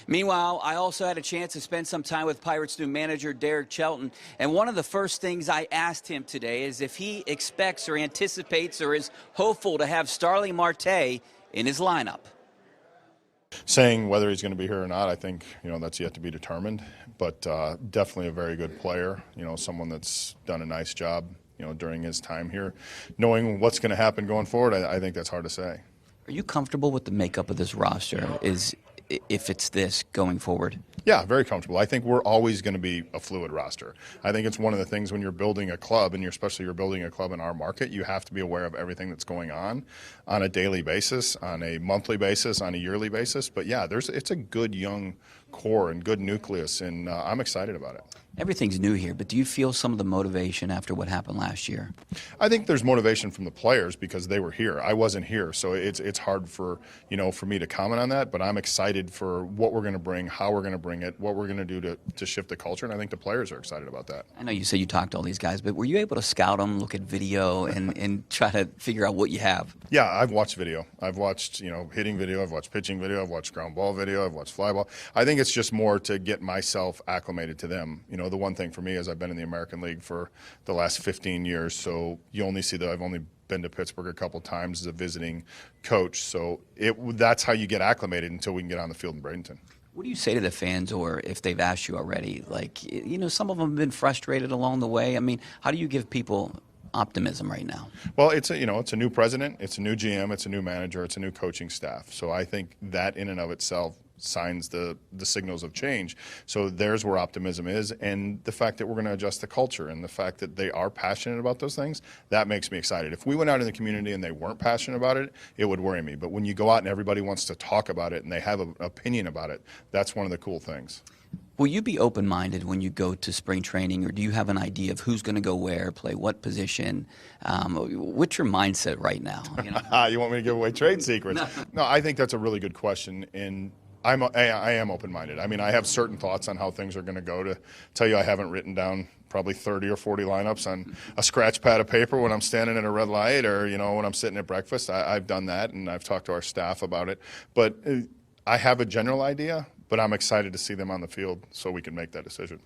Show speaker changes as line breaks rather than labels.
Meanwhile, I also had a chance to spend some time with Pirates' new manager, Derek Shelton, and one of the first things I asked him today is if he expects or anticipates or is hopeful to have Starling Marte in his lineup.
Saying whether he's going to be here or not, I think, that's yet to be determined, but definitely a very good player, someone that's done a nice job, during his time here. Knowing what's going to happen going forward, I think that's hard to say.
Are you comfortable with the makeup of this roster? If it's this going forward?
Yeah, very comfortable. I think we're always going to be a fluid roster. I think it's one of the things when you're building a club, and especially you're building a club in our market, you have to be aware of everything that's going on a daily basis, on a monthly basis, on a yearly basis. But yeah, it's a good young core and good nucleus, and I'm excited about it.
Everything's new here, but do you feel some of the motivation after what happened last year?
I think there's motivation from the players because they were here. I wasn't here, so it's hard for me to comment on that. But I'm excited for what we're going to bring, how we're going to bring it, what we're going to do to shift the culture, and I think the players are excited about that.
I know you said you talked to all these guys, but were you able to scout them, look at video, and try to figure out what you have?
Yeah, I've watched video. I've watched hitting video. I've watched pitching video. I've watched ground ball video. I've watched fly ball. I think it's just more to get myself acclimated to them. The one thing for me is I've been in the American League for the last 15 years, so you only see that I've only been to Pittsburgh a couple times as a visiting coach, so that's how you get acclimated until we can get on the field in Bradenton.
What do you say to the fans, or if they've asked you already, some of them have been frustrated along the way? I mean, how do you give people optimism right now?
Well, it's a new president, it's a new GM, it's a new manager, it's a new coaching staff, so I think that in and of itself signs the signals of change. So there's where optimism is, and the fact that we're going to adjust the culture and the fact that they are passionate about those things, that makes me excited. If we went out in the community and they weren't passionate about it, it would worry me. But when you go out and everybody wants to talk about it and they have an opinion about it, that's one of the cool things.
Will you be open-minded when you go to spring training, or do you have an idea of who's going to go where, play what position? What's your mindset right now?
You want me to give away trade secrets? No, I think that's a really good question, and I am open-minded. I mean, I have certain thoughts on how things are going to go. To tell you, I haven't written down probably 30 or 40 lineups on a scratch pad of paper when I'm standing at a red light or, when I'm sitting at breakfast. I've done that, and I've talked to our staff about it. But I have a general idea, but I'm excited to see them on the field so we can make that decision.